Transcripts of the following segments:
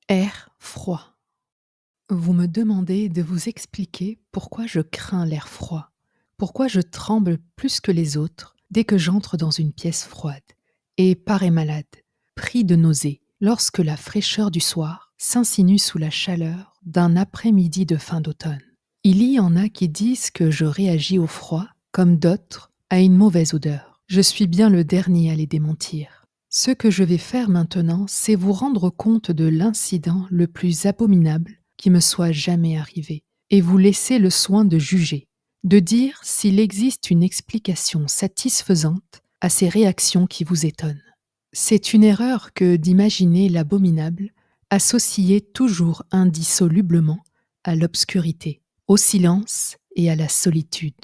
Air froid. Vous me demandez de vous expliquer pourquoi je crains l'air froid, pourquoi je tremble plus que les autres dès que j'entre dans une pièce froide et parais malade, pris de nausées, lorsque la fraîcheur du soir s'insinue sous la chaleur d'un après-midi de fin d'automne. Il y en a qui disent que je réagis au froid, comme d'autres à une mauvaise odeur. Je suis bien le dernier à les démentir. Ce que je vais faire maintenant, c'est vous rendre compte de l'incident le plus abominable qui me soit jamais arrivé, et vous laisser le soin de juger, de dire s'il existe une explication satisfaisante à ces réactions qui vous étonnent. C'est une erreur que d'imaginer l'abominable associé toujours indissolublement à l'obscurité, au silence et à la solitude.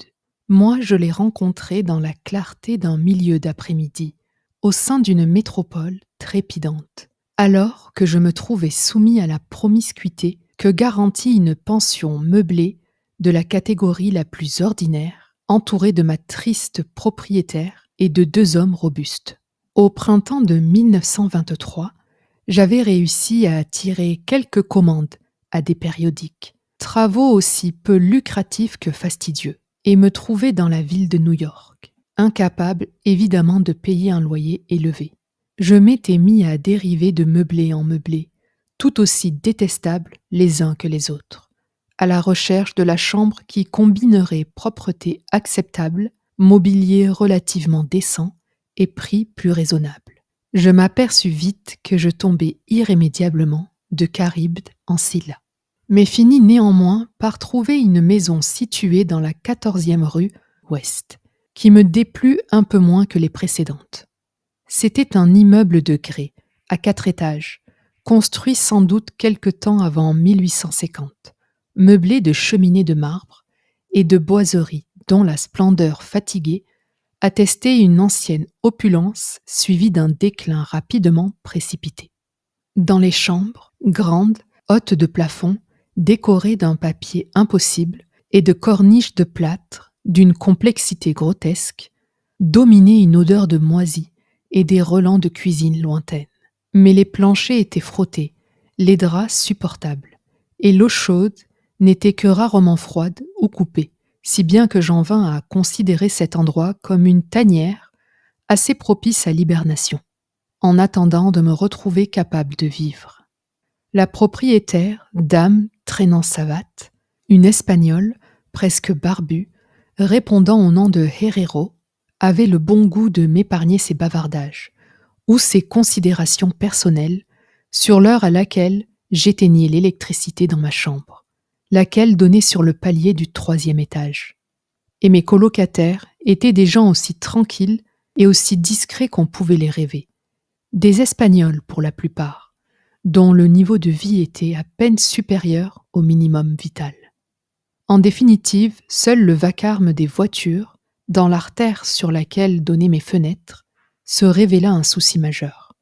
Moi, je l'ai rencontré dans la clarté d'un milieu d'après-midi, au sein d'une métropole trépidante, alors que je me trouvais soumis à la promiscuité que garantit une pension meublée de la catégorie la plus ordinaire, entourée de ma triste propriétaire et de 2 hommes robustes. Au printemps de 1923, j'avais réussi à attirer quelques commandes à des périodiques, travaux aussi peu lucratifs que fastidieux, et me trouvais dans la ville de New York, incapable évidemment de payer un loyer élevé. Je m'étais mis à dériver de meublé en meublé, tout aussi détestables les uns que les autres, à la recherche de la chambre qui combinerait propreté acceptable, mobilier relativement décent et prix plus raisonnable. Je m'aperçus vite que je tombais irrémédiablement de Charybde en Scylla, mais finis néanmoins par trouver une maison située dans la 14e rue ouest, qui me déplut un peu moins que les précédentes. C'était un immeuble de grès, à 4 étages, construit sans doute quelque temps avant 1850, meublé de cheminées de marbre et de boiseries dont la splendeur fatiguée attestait une ancienne opulence suivie d'un déclin rapidement précipité. Dans les chambres, grandes, hautes de plafond, décorées d'un papier impossible et de corniches de plâtre d'une complexité grotesque, dominait une odeur de moisi et des relents de cuisine lointaine. Mais les planchers étaient frottés, les draps supportables, et l'eau chaude n'était que rarement froide ou coupée, si bien que j'en vins à considérer cet endroit comme une tanière assez propice à l'hibernation, en attendant de me retrouver capable de vivre. La propriétaire, dame traînant savates, une Espagnole, presque barbue, répondant au nom de Herrero, avait le bon goût de m'épargner ses bavardages ou ses considérations personnelles sur l'heure à laquelle j'éteignais l'électricité dans ma chambre, laquelle donnait sur le palier du 3e étage. Et mes colocataires étaient des gens aussi tranquilles et aussi discrets qu'on pouvait les rêver. Des Espagnols pour la plupart, dont le niveau de vie était à peine supérieur au minimum vital. En définitive, seul le vacarme des voitures, dans l'artère sur laquelle donnaient mes fenêtres, se révéla un souci majeur.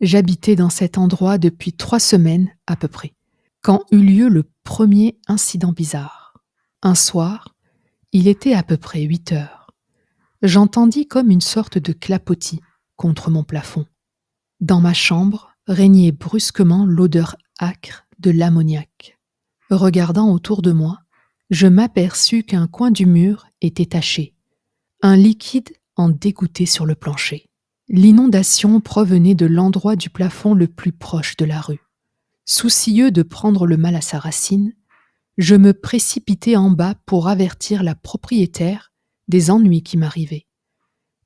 J'habitais dans cet endroit depuis 3 semaines à peu près, quand eut lieu le premier incident bizarre. Un soir, il était à peu près 8 heures. J'entendis comme une sorte de clapotis contre mon plafond. Dans ma chambre régnait brusquement l'odeur âcre de l'ammoniac. Regardant autour de moi, je m'aperçus qu'un coin du mur était taché. Un liquide en dégouttait sur le plancher. L'inondation provenait de l'endroit du plafond le plus proche de la rue. Soucieux de prendre le mal à sa racine, je me précipitai en bas pour avertir la propriétaire des ennuis qui m'arrivaient.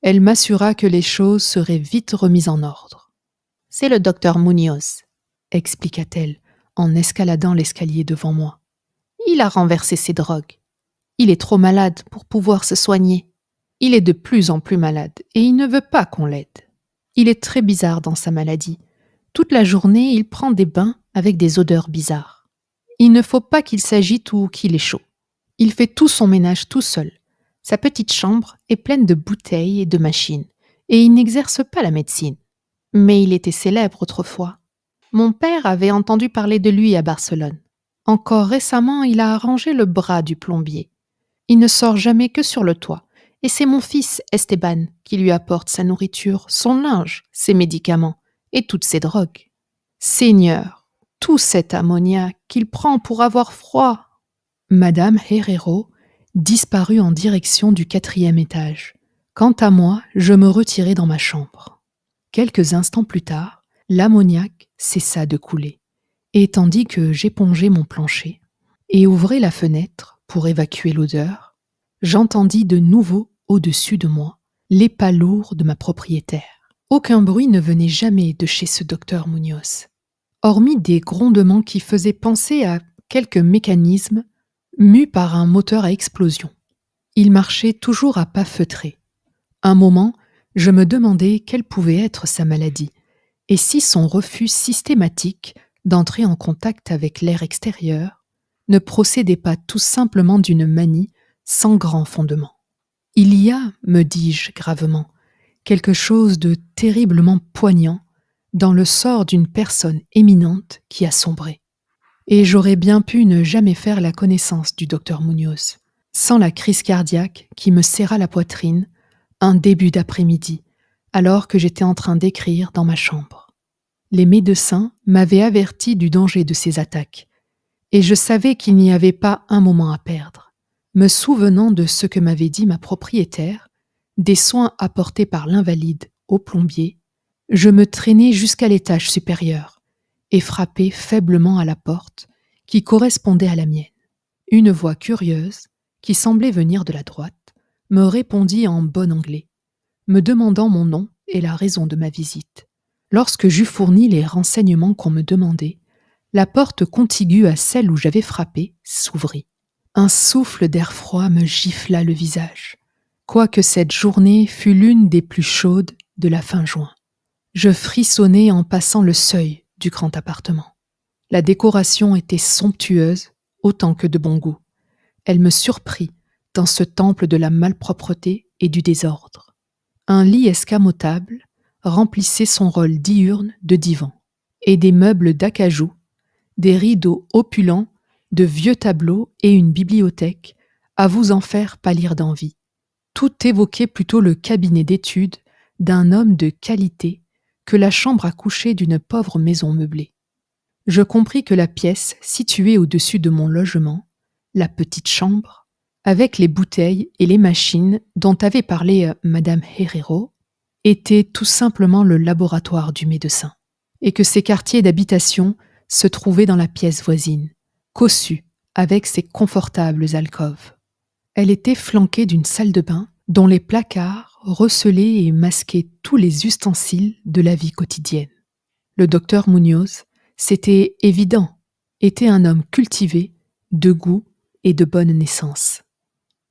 Elle m'assura que les choses seraient vite remises en ordre. « C'est le docteur Munoz », expliqua-t-elle en escaladant l'escalier devant moi. « Il a renversé ses drogues. Il est trop malade pour pouvoir se soigner. Il est de plus en plus malade et il ne veut pas qu'on l'aide. Il est très bizarre dans sa maladie. Toute la journée, il prend des bains avec des odeurs bizarres. Il ne faut pas qu'il s'agite ou qu'il ait chaud. Il fait tout son ménage tout seul. Sa petite chambre est pleine de bouteilles et de machines, et il n'exerce pas la médecine. Mais il était célèbre autrefois. Mon père avait entendu parler de lui à Barcelone. Encore récemment, il a arrangé le bras du plombier. Il ne sort jamais que sur le toit, et c'est mon fils Esteban qui lui apporte sa nourriture, son linge, ses médicaments et toutes ses drogues. Seigneur, tout cet ammoniaque qu'il prend pour avoir froid. Madame Herrero disparut en direction du 4e étage. Quant à moi, je me retirai dans ma chambre. Quelques instants plus tard, l'ammoniaque cessa de couler, et tandis que j'épongeais mon plancher et ouvrais la fenêtre pour évacuer l'odeur, j'entendis de nouveau au-dessus de moi les pas lourds de ma propriétaire. Aucun bruit ne venait jamais de chez ce docteur Munoz, hormis des grondements qui faisaient penser à quelques mécanismes mus par un moteur à explosion. Il marchait toujours à pas feutrés. Un moment, je me demandais quelle pouvait être sa maladie, et si son refus systématique d'entrer en contact avec l'air extérieur ne procédait pas tout simplement d'une manie sans grand fondement. Il y a, me dis-je gravement, quelque chose de terriblement poignant dans le sort d'une personne éminente qui a sombré. Et j'aurais bien pu ne jamais faire la connaissance du docteur Munoz, sans la crise cardiaque qui me serra la poitrine un début d'après-midi, alors que j'étais en train d'écrire dans ma chambre. Les médecins m'avaient averti du danger de ces attaques, et je savais qu'il n'y avait pas un moment à perdre. Me souvenant de ce que m'avait dit ma propriétaire, des soins apportés par l'invalide au plombier, je me traînai jusqu'à l'étage supérieur et frappai faiblement à la porte qui correspondait à la mienne. Une voix curieuse, qui semblait venir de la droite, me répondit en bon anglais, me demandant mon nom et la raison de ma visite. Lorsque j'eus fourni les renseignements qu'on me demandait, la porte contiguë à celle où j'avais frappé s'ouvrit. Un souffle d'air froid me gifla le visage, quoique cette journée fût l'une des plus chaudes de la fin juin. Je frissonnai en passant le seuil du grand appartement. La décoration était somptueuse autant que de bon goût. Elle me surprit dans ce temple de la malpropreté et du désordre. Un lit escamotable remplissait son rôle diurne de divan, et des meubles d'acajou, des rideaux opulents, de vieux tableaux et une bibliothèque à vous en faire pâlir d'envie. Tout évoquait plutôt le cabinet d'études d'un homme de qualité que la chambre à coucher d'une pauvre maison meublée. Je compris que la pièce située au-dessus de mon logement, la petite chambre, avec les bouteilles et les machines dont avait parlé Madame Herrero, était tout simplement le laboratoire du médecin, et que ses quartiers d'habitation se trouvaient dans la pièce voisine, cossue, avec ses confortables alcôves. Elle était flanquée d'une salle de bain dont les placards recelaient et masquaient tous les ustensiles de la vie quotidienne. Le docteur Munoz, c'était évident, était un homme cultivé, de goût et de bonne naissance.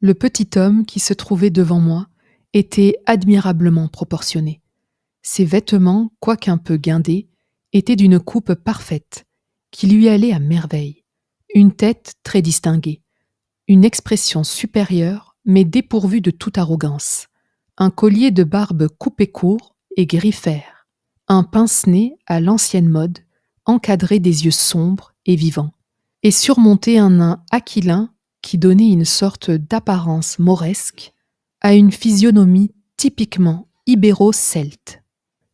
Le petit homme qui se trouvait devant moi était admirablement proportionné. Ses vêtements, quoiqu'un peu guindés, étaient d'une coupe parfaite, qui lui allait à merveille, une tête très distinguée, une expression supérieure mais dépourvue de toute arrogance, un collier de barbe coupé court et gris-fer, un pince-nez à l'ancienne mode, encadré des yeux sombres et vivants, et surmonté un nain aquilin qui donnait une sorte d'apparence mauresque à une physionomie typiquement ibéro-celte.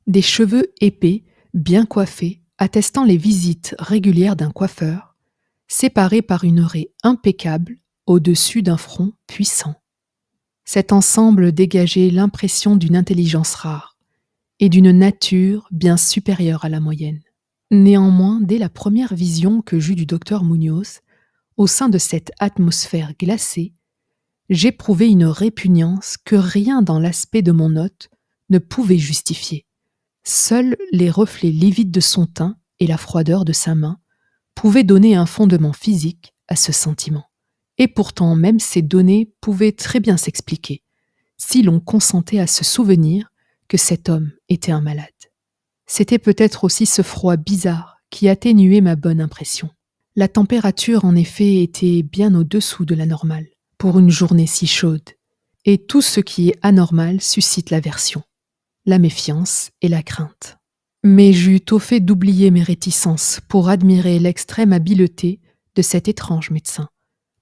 Des cheveux épais, bien coiffés, attestant les visites régulières d'un coiffeur, séparés par une raie impeccable au-dessus d'un front puissant. Cet ensemble dégageait l'impression d'une intelligence rare et d'une nature bien supérieure à la moyenne. Néanmoins, dès la première vision que j'eus du docteur Munoz, au sein de cette atmosphère glacée, j'éprouvai une répugnance que rien dans l'aspect de mon hôte ne pouvait justifier. Seuls les reflets livides de son teint et la froideur de sa main pouvaient donner un fondement physique à ce sentiment. Et pourtant, même ces données pouvaient très bien s'expliquer, si l'on consentait à se souvenir que cet homme était un malade. C'était peut-être aussi ce froid bizarre qui atténuait ma bonne impression. La température, en effet, était bien au-dessous de la normale, pour une journée si chaude, et tout ce qui est anormal suscite l'aversion, la méfiance et la crainte. Mais j'eus tôt fait d'oublier mes réticences pour admirer l'extrême habileté de cet étrange médecin.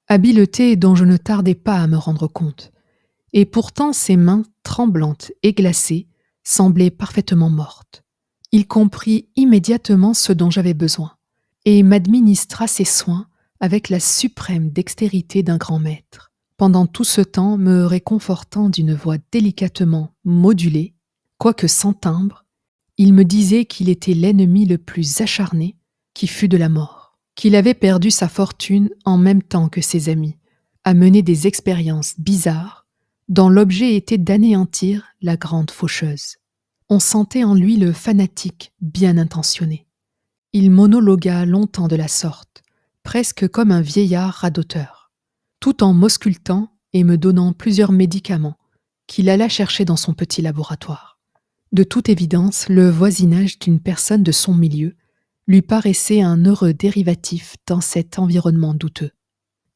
Habileté dont je ne tardais pas à me rendre compte, et pourtant ses mains tremblantes et glacées semblaient parfaitement mortes. Il comprit immédiatement ce dont j'avais besoin, et m'administra ses soins avec la suprême dextérité d'un grand maître, pendant tout ce temps me réconfortant d'une voix délicatement modulée, quoique sans timbre. Il me disait qu'il était l'ennemi le plus acharné qui fût de la mort, qu'il avait perdu sa fortune en même temps que ses amis, à mener des expériences bizarres dont l'objet était d'anéantir la grande faucheuse. On sentait en lui le fanatique bien intentionné. Il monologua longtemps de la sorte, presque comme un vieillard radoteur, tout en m'auscultant et me donnant plusieurs médicaments qu'il alla chercher dans son petit laboratoire. De toute évidence, le voisinage d'une personne de son milieu lui paraissait un heureux dérivatif dans cet environnement douteux.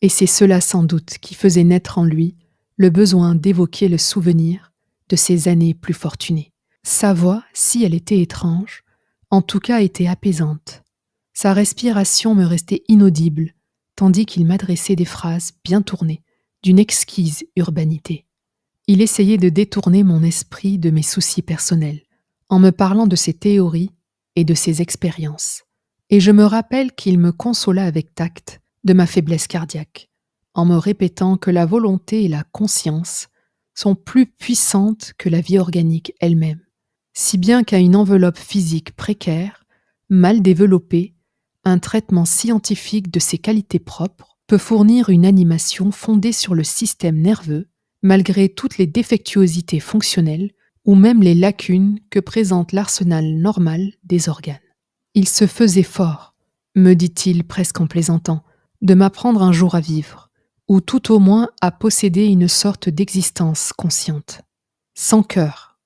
Et c'est cela sans doute qui faisait naître en lui le besoin d'évoquer le souvenir de ses années plus fortunées. Sa voix, si elle était étrange, en tout cas était apaisante. Sa respiration me restait inaudible, tandis qu'il m'adressait des phrases bien tournées, d'une exquise urbanité. Il essayait de détourner mon esprit de mes soucis personnels, en me parlant de ses théories et de ses expériences. Et je me rappelle qu'il me consola avec tact de ma faiblesse cardiaque, en me répétant que la volonté et la conscience sont plus puissantes que la vie organique elle-même, si bien qu'à une enveloppe physique précaire, mal développée, un traitement scientifique de ses qualités propres peut fournir une animation fondée sur le système nerveux, malgré toutes les défectuosités fonctionnelles ou même les lacunes que présente l'arsenal normal des organes. Il se faisait fort, me dit-il presque en plaisantant, de m'apprendre un jour à vivre, ou tout au moins à posséder une sorte d'existence consciente. Sans cœur.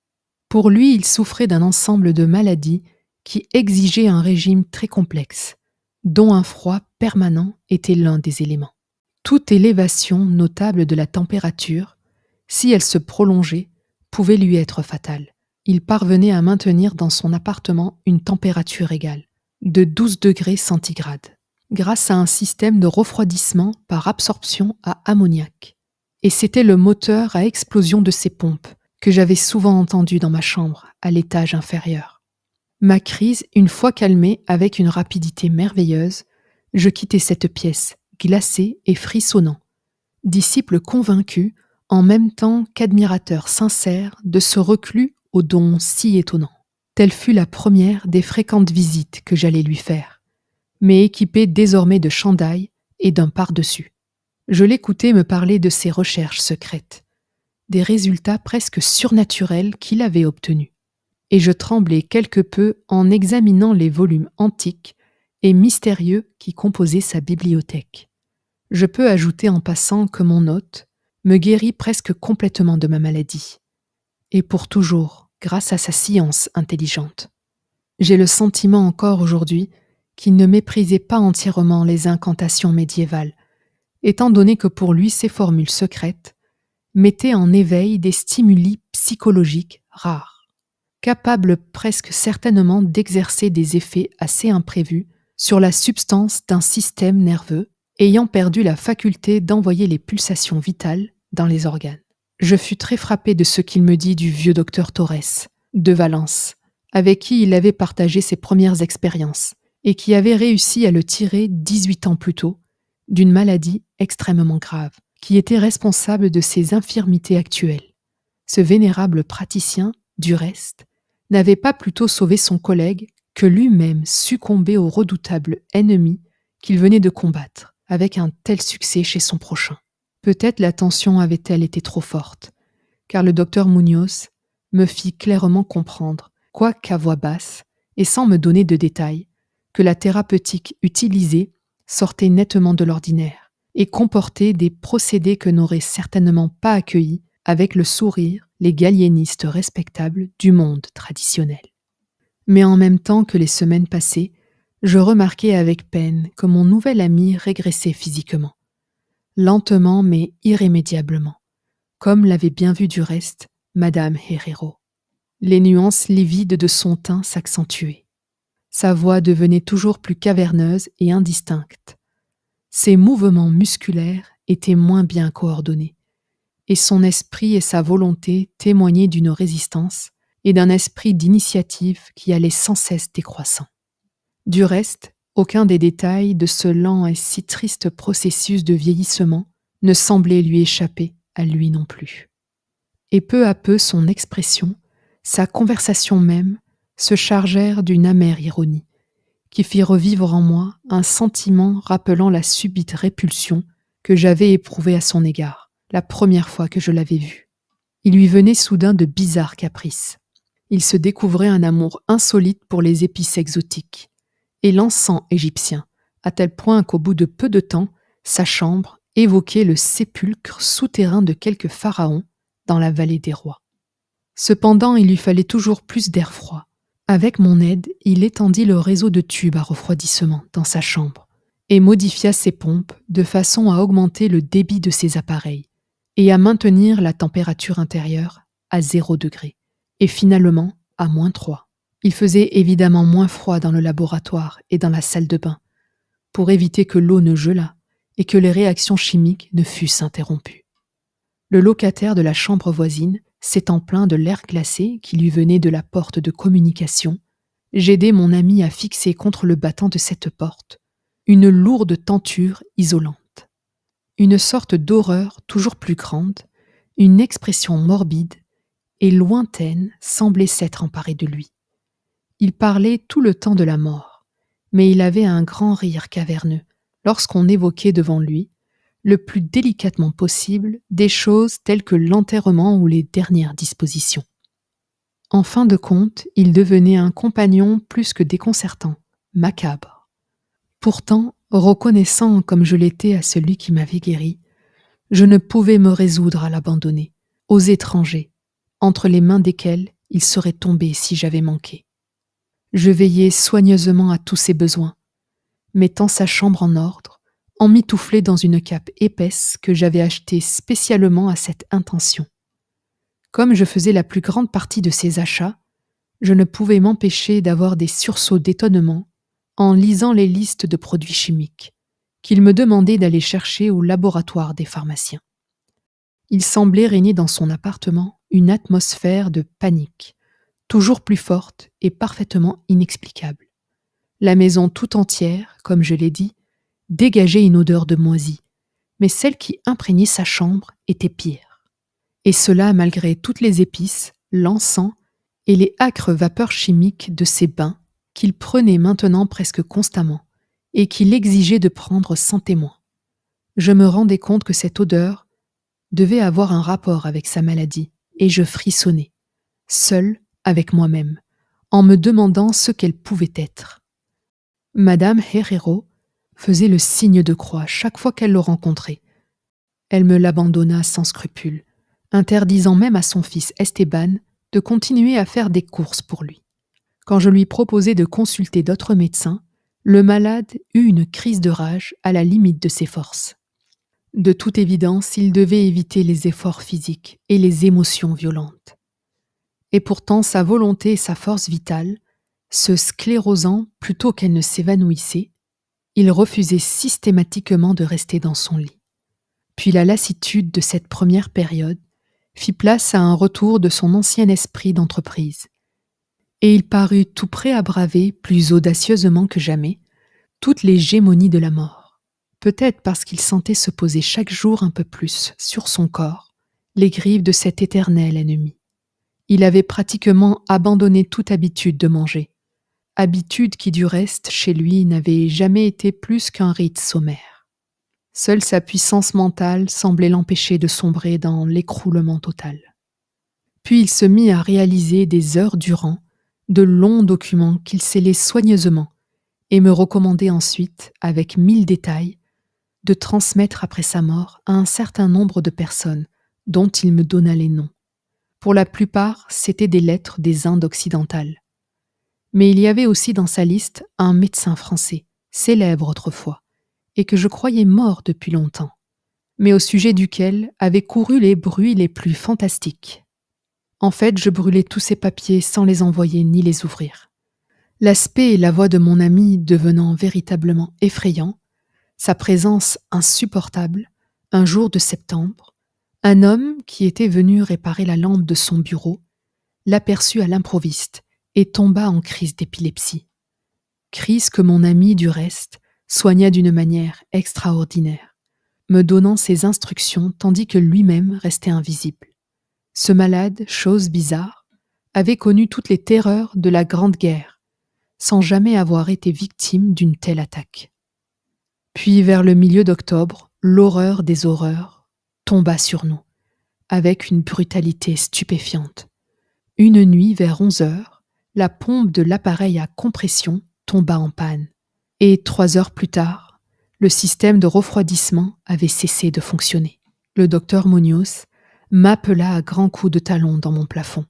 Pour lui, il souffrait d'un ensemble de maladies qui exigeaient un régime très complexe, dont un froid permanent était l'un des éléments. Toute élévation notable de la température, si elle se prolongeait, pouvait lui être fatale. Il parvenait à maintenir dans son appartement une température égale, de 12 degrés centigrades, grâce à un système de refroidissement par absorption à ammoniac. Et c'était le moteur à explosion de ses pompes que j'avais souvent entendu dans ma chambre, à l'étage inférieur. Ma crise, une fois calmée avec une rapidité merveilleuse, je quittai cette pièce, glacé et frissonnant, disciple convaincu, en même temps qu'admirateur sincère de ce reclus aux dons si étonnants. Telle fut la première des fréquentes visites que j'allais lui faire, mais équipé désormais de chandail et d'un pardessus. Je l'écoutais me parler de ses recherches secrètes, des résultats presque surnaturels qu'il avait obtenus, et je tremblais quelque peu en examinant les volumes antiques et mystérieux qui composaient sa bibliothèque. Je peux ajouter en passant que mon hôte me guérit presque complètement de ma maladie, et pour toujours, grâce à sa science intelligente. J'ai le sentiment encore aujourd'hui qu'il ne méprisait pas entièrement les incantations médiévales, étant donné que pour lui ces formules secrètes mettaient en éveil des stimuli psychologiques rares, capables presque certainement d'exercer des effets assez imprévus sur la substance d'un système nerveux ayant perdu la faculté d'envoyer les pulsations vitales dans les organes. Je fus très frappé de ce qu'il me dit du vieux docteur Torres, de Valence, avec qui il avait partagé ses premières expériences, et qui avait réussi à le tirer 18 ans plus tôt d'une maladie extrêmement grave, qui était responsable de ses infirmités actuelles. Ce vénérable praticien, du reste, n'avait pas plutôt sauvé son collègue que lui-même succombé au redoutable ennemi qu'il venait de combattre, avec un tel succès chez son prochain. Peut-être la tension avait-elle été trop forte, car le docteur Munoz me fit clairement comprendre, quoiqu'à voix basse et sans me donner de détails, que la thérapeutique utilisée sortait nettement de l'ordinaire et comportait des procédés que n'auraient certainement pas accueillis avec le sourire les galliénistes respectables du monde traditionnel. Mais en même temps que les semaines passaient, je remarquai avec peine que mon nouvel ami régressait physiquement, lentement mais irrémédiablement, comme l'avait bien vu du reste Madame Herrero. Les nuances livides de son teint s'accentuaient. Sa voix devenait toujours plus caverneuse et indistincte. Ses mouvements musculaires étaient moins bien coordonnés, et son esprit et sa volonté témoignaient d'une résistance et d'un esprit d'initiative qui allait sans cesse décroissant. Du reste, Aucun des détails de ce lent et si triste processus de vieillissement ne semblait lui échapper à lui non plus. Et peu à peu son expression, sa conversation même, se chargèrent d'une amère ironie, qui fit revivre en moi un sentiment rappelant la subite répulsion que j'avais éprouvée à son égard, la première fois que je l'avais vu. Il lui venait soudain de bizarres caprices. Il se découvrait un amour insolite pour les épices exotiques et l'encens égyptien, à tel point qu'au bout de peu de temps, sa chambre évoquait le sépulcre souterrain de quelque pharaon dans la vallée des rois. Cependant, il lui fallait toujours plus d'air froid. Avec mon aide, il étendit le réseau de tubes à refroidissement dans sa chambre et modifia ses pompes de façon à augmenter le débit de ses appareils et à maintenir la température intérieure à 0 degré et finalement à -3. Il faisait évidemment moins froid dans le laboratoire et dans la salle de bain pour éviter que l'eau ne gelât et que les réactions chimiques ne fussent interrompues. Le locataire de la chambre voisine, s'étant plaint de l'air glacé qui lui venait de la porte de communication, j'aidai mon ami à fixer contre le battant de cette porte une lourde tenture isolante. Une sorte d'horreur toujours plus grande, une expression morbide et lointaine semblait s'être emparée de lui. Il parlait tout le temps de la mort, mais il avait un grand rire caverneux lorsqu'on évoquait devant lui, le plus délicatement possible, des choses telles que l'enterrement ou les dernières dispositions. En fin de compte, il devenait un compagnon plus que déconcertant, macabre. Pourtant, reconnaissant comme je l'étais à celui qui m'avait guéri, je ne pouvais me résoudre à l'abandonner, aux étrangers, entre les mains desquels il serait tombé si j'avais manqué. Je veillai soigneusement à tous ses besoins, mettant sa chambre en ordre, emmitouflée dans une cape épaisse que j'avais achetée spécialement à cette intention. Comme je faisais la plus grande partie de ses achats, je ne pouvais m'empêcher d'avoir des sursauts d'étonnement en lisant les listes de produits chimiques qu'il me demandait d'aller chercher au laboratoire des pharmaciens. Il semblait régner dans son appartement une atmosphère de panique, toujours plus forte et parfaitement inexplicable. La maison tout entière, comme je l'ai dit, dégageait une odeur de moisi, mais celle qui imprégnait sa chambre était pire. Et cela malgré toutes les épices, l'encens et les âcres vapeurs chimiques de ses bains qu'il prenait maintenant presque constamment et qu'il exigeait de prendre sans témoin. Je me rendais compte que cette odeur devait avoir un rapport avec sa maladie, et je frissonnais, seul avec moi-même, en me demandant ce qu'elle pouvait être. Madame Herrero faisait le signe de croix chaque fois qu'elle le rencontrait. Elle me l'abandonna sans scrupule, interdisant même à son fils Esteban de continuer à faire des courses pour lui. Quand je lui proposai de consulter d'autres médecins, le malade eut une crise de rage à la limite de ses forces. De toute évidence, il devait éviter les efforts physiques et les émotions violentes. Et pourtant, sa volonté et sa force vitale, se sclérosant plutôt qu'elle ne s'évanouissait, il refusait systématiquement de rester dans son lit. Puis la lassitude de cette première période fit place à un retour de son ancien esprit d'entreprise, et il parut tout prêt à braver, plus audacieusement que jamais, toutes les gémonies de la mort, peut-être parce qu'il sentait se poser chaque jour un peu plus sur son corps les griffes de cet éternel ennemi. Il avait pratiquement abandonné toute habitude de manger, habitude qui du reste, chez lui, n'avait jamais été plus qu'un rite sommaire. Seule sa puissance mentale semblait l'empêcher de sombrer dans l'écroulement total. Puis il se mit à réaliser des heures durant de longs documents qu'il scellait soigneusement et me recommandait ensuite, avec 1000 détails, de transmettre après sa mort à un certain nombre de personnes dont il me donna les noms. Pour la plupart, c'étaient des lettres des Indes occidentales. Mais il y avait aussi dans sa liste un médecin français, célèbre autrefois, et que je croyais mort depuis longtemps, mais au sujet duquel avaient couru les bruits les plus fantastiques. En fait, je brûlai tous ces papiers sans les envoyer ni les ouvrir. L'aspect et la voix de mon ami devenant véritablement effrayants, sa présence insupportable, un jour de septembre, un homme qui était venu réparer la lampe de son bureau l'aperçut à l'improviste et tomba en crise d'épilepsie. crise que mon ami, du reste, soigna d'une manière extraordinaire, me donnant ses instructions tandis que lui-même restait invisible. Ce malade, chose bizarre, avait connu toutes les terreurs de la Grande Guerre, sans jamais avoir été victime d'une telle attaque. Puis, vers le milieu d'octobre, l'horreur des horreurs tomba sur nous, avec une brutalité stupéfiante. Une nuit, vers 11 heures, la pompe de l'appareil à compression tomba en panne. Et 3 heures plus tard, le système de refroidissement avait cessé de fonctionner. Le docteur Munoz m'appela à grands coups de talon dans mon plafond.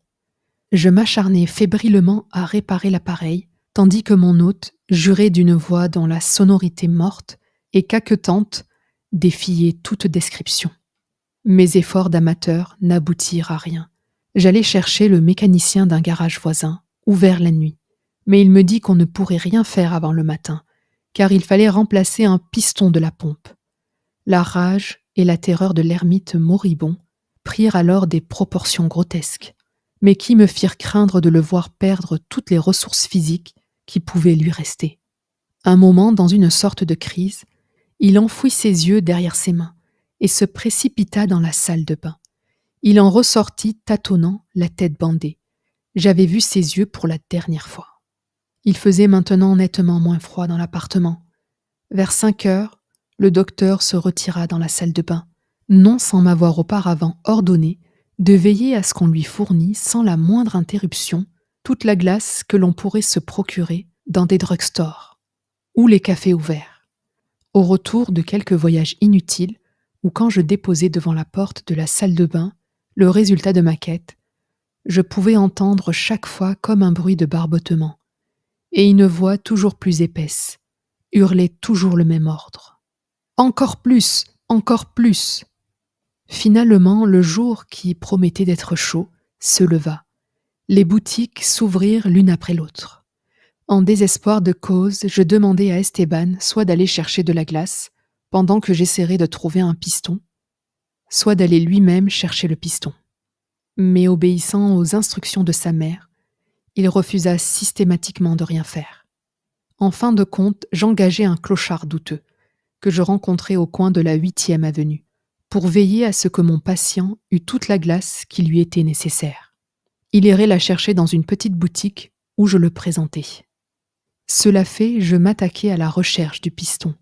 Je m'acharnai fébrilement à réparer l'appareil, tandis que mon hôte jurait d'une voix dont la sonorité morte et caquetante défiait toute description. Mes efforts d'amateur n'aboutirent à rien. J'allai chercher le mécanicien d'un garage voisin, ouvert la nuit, mais il me dit qu'on ne pourrait rien faire avant le matin, car il fallait remplacer un piston de la pompe. La rage et la terreur de l'ermite moribond prirent alors des proportions grotesques, mais qui me firent craindre de le voir perdre toutes les ressources physiques qui pouvaient lui rester. Un moment, dans une sorte de crise, il enfouit ses yeux derrière ses mains et se précipita dans la salle de bain. Il en ressortit tâtonnant, la tête bandée. J'avais vu ses yeux pour la dernière fois. Il faisait maintenant nettement moins froid dans l'appartement. Vers 5 heures, le docteur se retira dans la salle de bain, non sans m'avoir auparavant ordonné de veiller à ce qu'on lui fournît sans la moindre interruption toute la glace que l'on pourrait se procurer dans des drugstores ou les cafés ouverts. Au retour de quelques voyages inutiles, ou quand je déposais devant la porte de la salle de bain le résultat de ma quête, je pouvais entendre chaque fois comme un bruit de barbotement, et une voix toujours plus épaisse hurlait toujours le même ordre. Encore plus, encore plus. Finalement, le jour qui promettait d'être chaud se leva. Les boutiques s'ouvrirent l'une après l'autre. En désespoir de cause, je demandai à Esteban soit d'aller chercher de la glace, pendant que j'essaierais de trouver un piston, soit d'aller lui-même chercher le piston. Mais obéissant aux instructions de sa mère, il refusa systématiquement de rien faire. En fin de compte, j'engageai un clochard douteux, que je rencontrai au coin de la 8e avenue, pour veiller à ce que mon patient eût toute la glace qui lui était nécessaire. Il irait la chercher dans une petite boutique où je le présentai. Cela fait, je m'attaquai à la recherche du piston,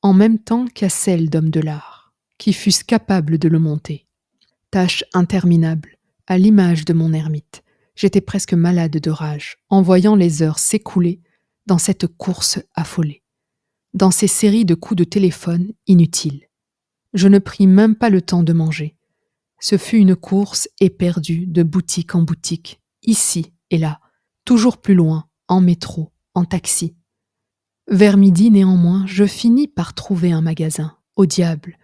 en même temps qu'à celle d'hommes de l'art, qui fussent capables de le monter. Tâche interminable, à l'image de mon ermite. J'étais presque malade de rage, en voyant les heures s'écouler dans cette course affolée, dans ces séries de coups de téléphone inutiles. Je ne pris même pas le temps de manger. Ce fut une course éperdue de boutique en boutique, ici et là, toujours plus loin, en métro, en taxi. Vers midi, néanmoins, je finis par trouver un magasin, au diable,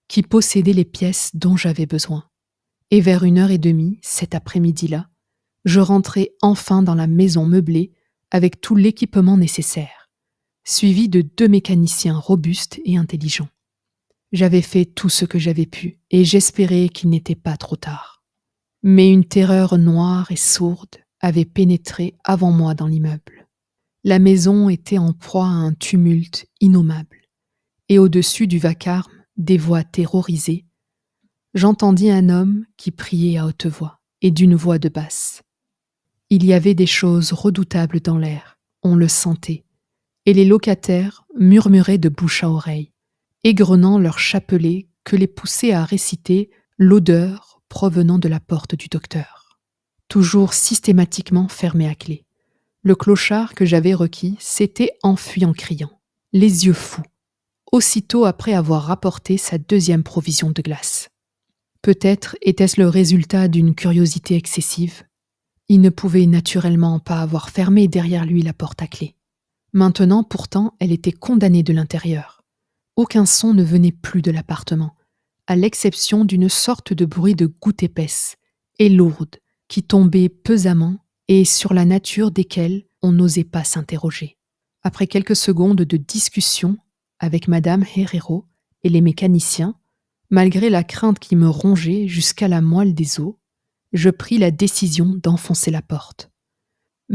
qui possédait les pièces dont j'avais besoin. Et vers 1h30, cet après-midi-là, je rentrai enfin dans la maison meublée avec tout l'équipement nécessaire, suivi de 2 mécaniciens robustes et intelligents. J'avais fait tout ce que j'avais pu, et j'espérais qu'il n'était pas trop tard. Mais une terreur noire et sourde avait pénétré avant moi dans l'immeuble. La maison était en proie à un tumulte innommable, et au-dessus du vacarme des voix terrorisées, j'entendis un homme qui priait à haute voix, et d'une voix de basse. Il y avait des choses redoutables dans l'air, on le sentait, et les locataires murmuraient de bouche à oreille, égrenant leurs chapelets que les poussait à réciter l'odeur provenant de la porte du docteur, toujours systématiquement fermée à clé. Le clochard que j'avais requis s'était enfui en criant, les yeux fous, aussitôt après avoir rapporté sa 2e provision de glace. Peut-être était-ce le résultat d'une curiosité excessive. Il ne pouvait naturellement pas avoir fermé derrière lui la porte à clé. Maintenant, pourtant, elle était condamnée de l'intérieur. Aucun son ne venait plus de l'appartement, à l'exception d'une sorte de bruit de gouttes épaisses et lourdes qui tombaient pesamment et sur la nature desquelles on n'osait pas s'interroger. Après quelques secondes de discussion avec Madame Herrero et les mécaniciens, malgré la crainte qui me rongeait jusqu'à la moelle des os, je pris la décision d'enfoncer la porte.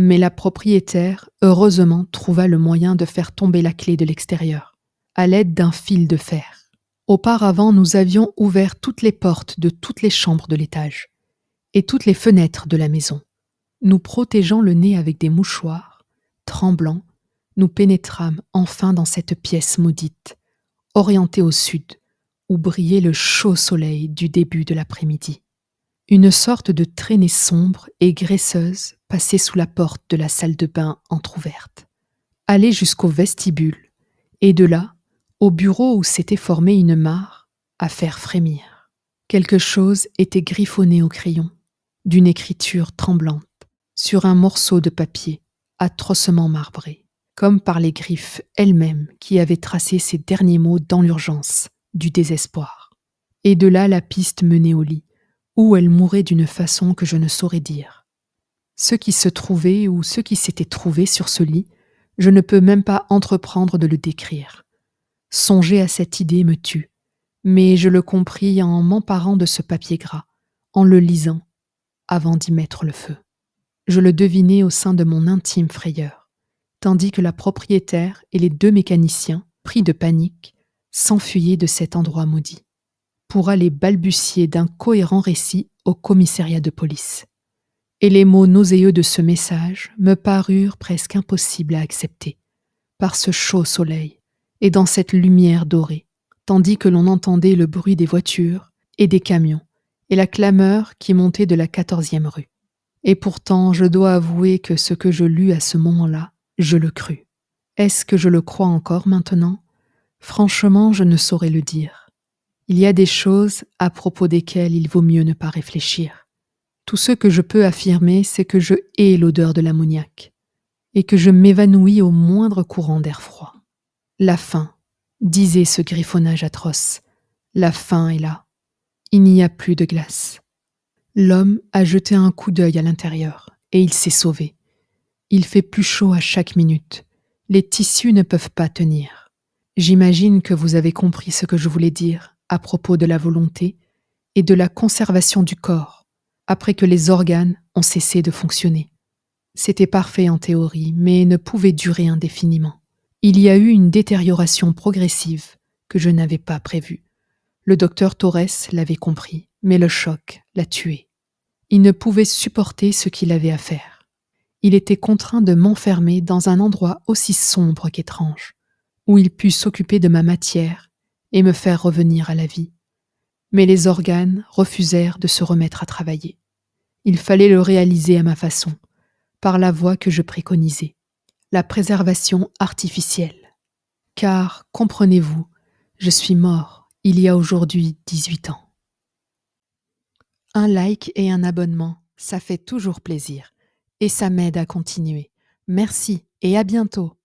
Mais la propriétaire, heureusement, trouva le moyen de faire tomber la clé de l'extérieur, à l'aide d'un fil de fer. Auparavant, nous avions ouvert toutes les portes de toutes les chambres de l'étage et toutes les fenêtres de la maison. Nous protégeant le nez avec des mouchoirs, tremblants, nous pénétrâmes enfin dans cette pièce maudite, orientée au sud, où brillait le chaud soleil du début de l'après-midi. Une sorte de traînée sombre et graisseuse passait sous la porte de la salle de bain entr'ouverte, allait jusqu'au vestibule, et de là, au bureau où s'était formée une mare, à faire frémir. Quelque chose était griffonné au crayon, d'une écriture tremblante, sur un morceau de papier atrocement marbré, comme par les griffes elles-mêmes qui avaient tracé ces derniers mots dans l'urgence, du désespoir. Et de là la piste menait au lit, où elle mourait d'une façon que je ne saurais dire. Ce qui se trouvait ou ce qui s'était trouvé sur ce lit, je ne peux même pas entreprendre de le décrire. Songer à cette idée me tue, mais je le compris en m'emparant de ce papier gras, en le lisant, avant d'y mettre le feu. Je le devinais au sein de mon intime frayeur, tandis que la propriétaire et les 2 mécaniciens, pris de panique, s'enfuyaient de cet endroit maudit, pour aller balbutier d'un cohérent récit au commissariat de police. Et les mots nauséeux de ce message me parurent presque impossibles à accepter, par ce chaud soleil et dans cette lumière dorée, tandis que l'on entendait le bruit des voitures et des camions et la clameur qui montait de la 14e rue. Et pourtant, je dois avouer que ce que je lus à ce moment-là, je le crus. Est-ce que je le crois encore maintenant ? Franchement, je ne saurais le dire. Il y a des choses à propos desquelles il vaut mieux ne pas réfléchir. Tout ce que je peux affirmer, c'est que je hais l'odeur de l'ammoniac et que je m'évanouis au moindre courant d'air froid. La faim, disait ce griffonnage atroce. La faim est là. Il n'y a plus de glace. L'homme a jeté un coup d'œil à l'intérieur et il s'est sauvé. Il fait plus chaud à chaque minute. Les tissus ne peuvent pas tenir. J'imagine que vous avez compris ce que je voulais dire à propos de la volonté et de la conservation du corps après que les organes ont cessé de fonctionner. C'était parfait en théorie, mais ne pouvait durer indéfiniment. Il y a eu une détérioration progressive que je n'avais pas prévue. Le docteur Torres l'avait compris, mais le choc l'a tué. Il ne pouvait supporter ce qu'il avait à faire. Il était contraint de m'enfermer dans un endroit aussi sombre qu'étrange, où il pût s'occuper de ma matière et me faire revenir à la vie. Mais les organes refusèrent de se remettre à travailler. Il fallait le réaliser à ma façon, par la voie que je préconisais, la préservation artificielle. Car, comprenez-vous, je suis mort il y a aujourd'hui 18 ans. Un like et un abonnement, ça fait toujours plaisir. Et ça m'aide à continuer. Merci et à bientôt.